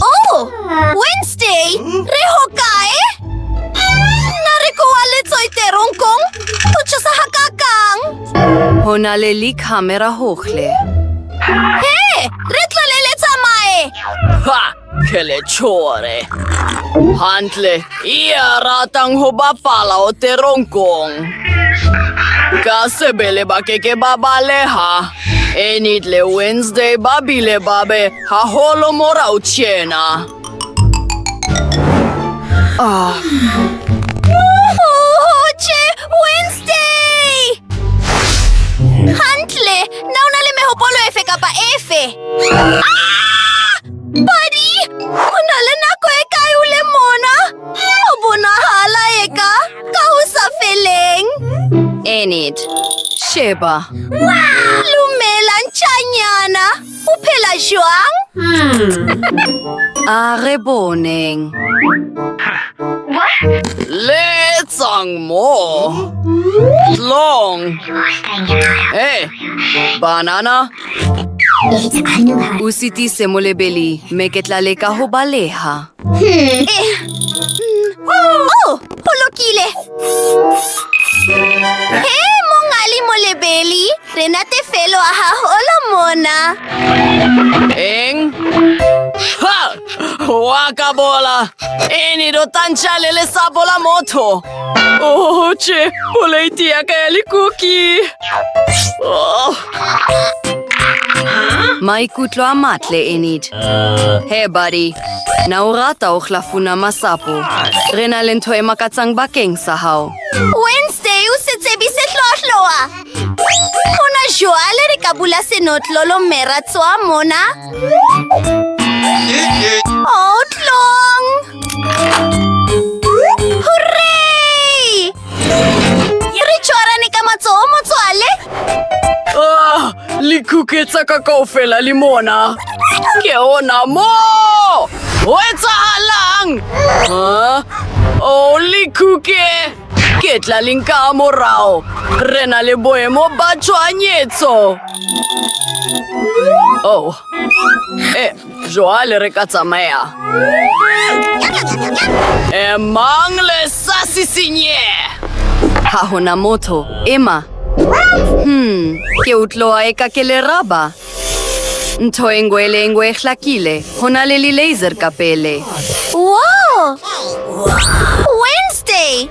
Oh! Wednesday! Reho ka eh? Narikuha litsoy terong kong? Tutsa sa hakakang? Honaleli kamera hochle. Hey! Ritlo lilit sa mae! Ha! Kele chore. Hantle, iya ratang hubapala o terongkong. Kasebele ba keke babale ha? Enitle Wednesday babile babe ha holo mora uchena. Ah. Che! Wednesday! Hantle! Naunali me hopolo efe ka pa efe! Ah! Buddy! Unala na ko e kayo lemona! Obo na hala e ka! Kausa feeling! Enid. Sheba. Lumelan chanyana! Upela juang? Areboneng. Letsang mo. Long. Hey, banana. Usiti semolebeli, meketlale ka hobaleha. Oh! Hulokile! Hey, mongali molebeli! Renate felo aha hola mona! Eng? Ha! Waka bola! Enido tanchalele sabola moto! Oh, che! Poleitia keli cookie! Oh! Mai kutlo amatle, Enid. Hey, buddy. Naurata o chlafuna masapo. Renalento e makatsang bakeng sahau. Wednesday usitsebi setlohloa! Una joale rekabula senotlolo meratswa mona? Oh, tlong! Hooray! Richora ni kamatso motswale? Ah! Likuketsa kakaofela limona! Ke ona mo! Wetsa halang! Ha? Oh, likuke! Ketla linka morao! Rena le boemo bacho anyetso! Oh! Joale rekatsamea! Emang le sasi sinye! Hahona moto, Emma! Ke utloa e ka kele raba. Nto engwele engwe hlakile. Honale li laser kapele. Wow! Wednesday!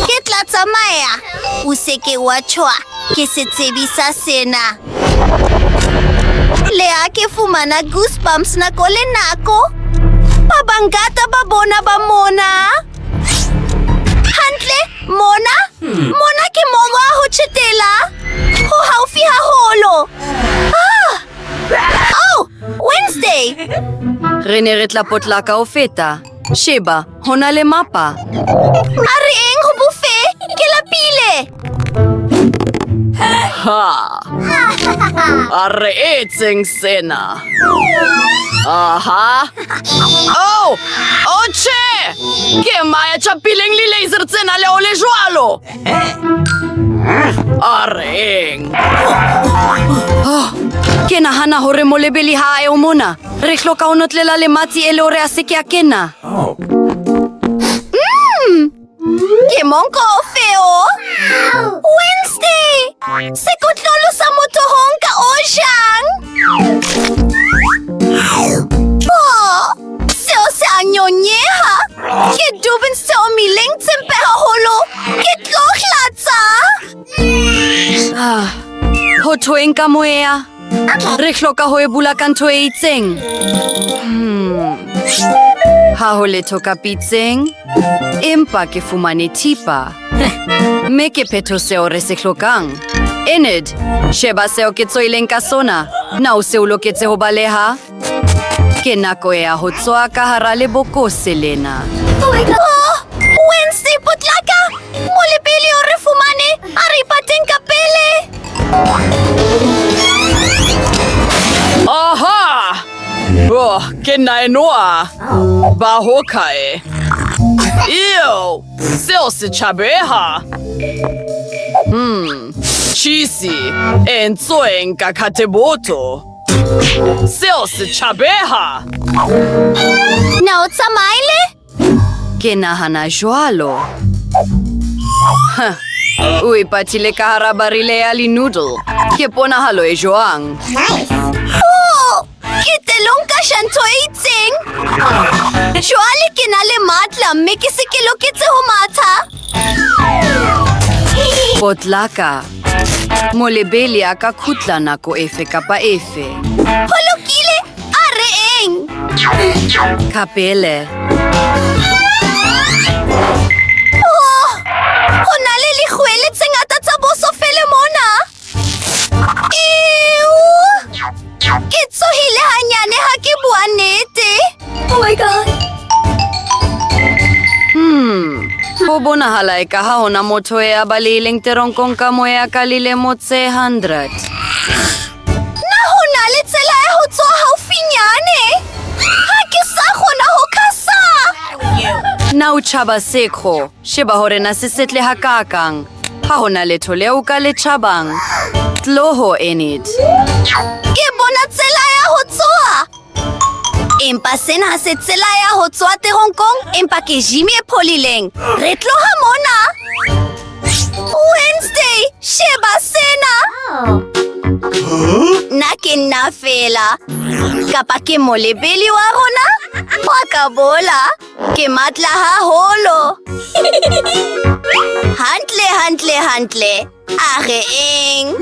Ketla tsamaya! Useke wachwa ke setsebisa sena. Lea ke fumana goosebumps na kole nako. Pabangata babona ba mona? Hantle, mona? Mona ke mogo a ho chetela? Ho haufi haholo. Ah! Oh! Wednesday! Rene retla potlaka o feta. Sheba, honale mapa. Are eng ho buffet ke lapile. Ha! Are etseng sena. Aha! Oh! Oche! Ke maya chapileng li laser tsena le ole jwalo. Areng! Oh, ke nahana hore molebeli ha e o mona. Re hloka ho notlela le matsi e le hore a se ke a kena. Ke monko o feo. Wednesday! Se kotlolo sa motohong ka o jang? Oh! Seo se a nyonyeha. Ke duben se o mileng tsempe haholo. Ke tlohlatsa. Ho thoeng ka moea. Re hloka ho e bula ka ntho e itseng. Ha ho letho ka pitseng. Empa ke fumane thipa. Me ke phetho seo re se hlokang. Enid, sheba seo ke tsoileng ka sona. Na o se o loketse ho baleha. Ke nako ya ho tswa ka hara lebokose lena. Oh! Wednesday potlaka! Molebeli o re fumane. A re ipateng ka pele. Aha! Oh, ke naenoa. Ba hokae. Ew! Seo se chabeha. Chisi, entsoeng ka kateboto. Seo se chabeha! Nautsamaile? Ke nahana jwalo. Ui patile ka hara barile ya noodle. Ke ponahalo e jwang. Oh! Ke telong ka shanto e itseng? Jwale ke na le matla mme ke se ke loketse ho matha. Potlaka. Molebeli a ka khutla nako efe kapa efe. Ho lokile, a re eng? Kapele. Oh! Ho na le lekgwele tse ngata tsa boso fele mona. Ew! Ke tsohile hanyane ha ke bua nnete. Oh my god. Ho bonahala eka ha hona motho ya balileng teronkong ka mo ya kalile mo tse 100. Na ho na le tsela ya ho tswa haufinyane. Ha ke sa kgona ho khasa. Na o tshaba sekgo. Sheba hore na se setle hakakang. Ha hona letho leo ka le tjhabang. Tloho Enid. Ke bona tsela ya ho tswa. Empa sena ha se tsela ya ho tswa teronkong, empa ke Jimmy e pholileng. Re tloha mona. Wednesday, sheba sena. Na ke nna fela. Kapa ke molebeli wa rona? Wa ka bola. Ke matla haholo. Hantle. A re eng?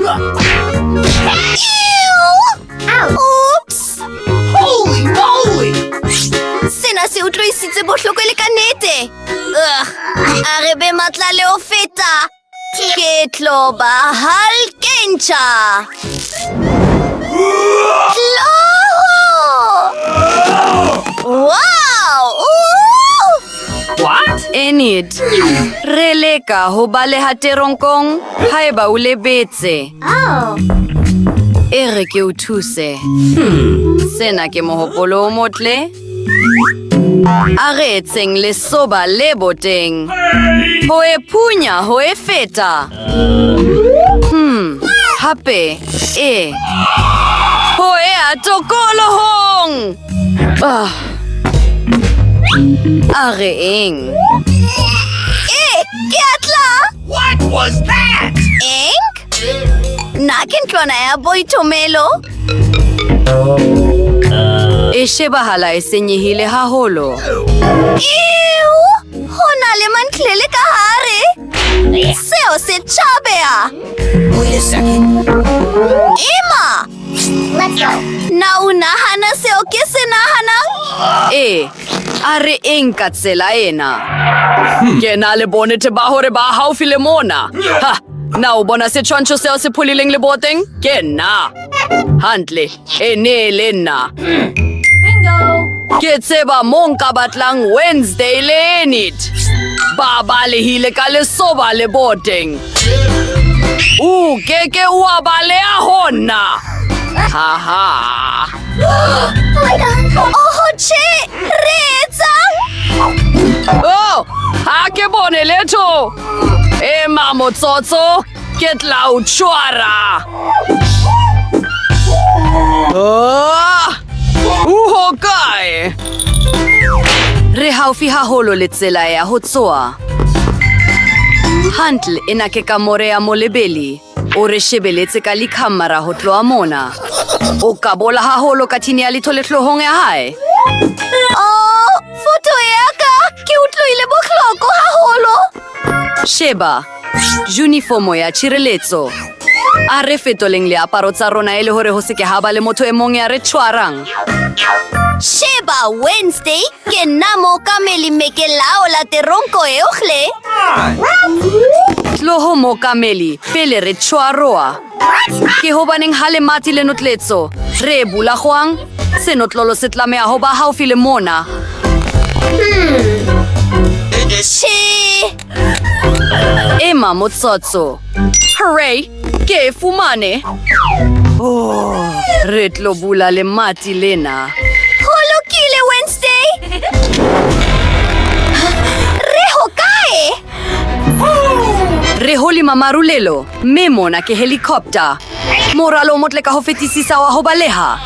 Oops! Holy moly! Sena se utlwisitse bohloko le ka nnete. A re be matla le ho feta. Ke tlo ba halkentsha. Wow! What? Enid. Releka ho baleha teronkong. Haeba o lebetse. E re ke o thuse. Sena ke mohopolo o motle. A re etseng lesoba le boteng. Ho e punya, ho e feta. Hape, e. Ho e a tokolohong. A re eng. Ke atla. What was that? Eng? Na ke ntlwana ya boitomelo. E shebahala e senyehile haholo. Ew! Ho na le mantlele ka hare. Seo se tjhabea. Wait a second. Emma! Let's go. Na o nahana seo ke se nahanang? A re eng ka tsela ena. Ke na le bonete ba hore ba haufi le mona. Ha! Na o bona setshwantsho seo se pholileng le boteng? Ke nna. Hantle, e ne le nna. Ke tseba mo nka batlang Wednesday le Enid. Ba balehile ka lesoba le boteng. Keke wa balea hona. Ha. Oh, che! Re etsang? Oh, ha ke bone letho. Emma motsotso, ke tla o tshwara. Hokae. Re haufi haholo le tsela ya ho tswa. Hantle ena ke kamore ya molebeli. O re shebeletse ka likhamera ho tloha mona. O ka bola haholo ka thini ya letho le hlohong ya hae. Oh, foto ya ka. Ke utlwile bohloko haholo. Sheba, uniformo ya tshireletso. A re fetoleng leaparo tsa rona e le hore ho seke ha ba le motho e mong ya re tshwarang. Sheba, Wednesday, ke nna mookamedi mme ke laola teronko yohle. Tloho mookamedi pele re tshwaroa. Ke hobaneng ha le mati le notletso. Re bula jwang? Senotlolo se tlameha ho ba haufi le mona. Emma motsotso. Hooray! Ke fumane. Re tlo bula le mati lena. Ho lokile, Wednesday. Re hokae? Re holi mamarulelo. Me mona ke helicopter. Moralo o motle ka ho fetisisa wa ho baleha.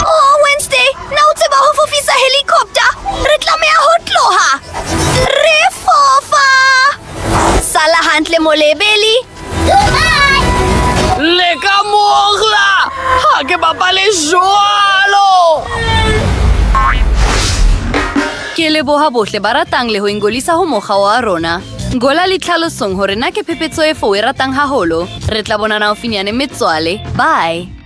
Oh, Wednesday! Nautse ba ho fofisa helicopter? Re tlameha ho tloha! Re fofa! Sala hantle mo lebeli! Le ka mogla! Ha ke bapale jwalo! Ke leboha bohle ba ratang le ho ingolisa ho mokga wa rona. Ngola le tlhalosong hore na ke phephetso e fo e ratang haholo. Re tla bonana haufinyane metswalle. Bye!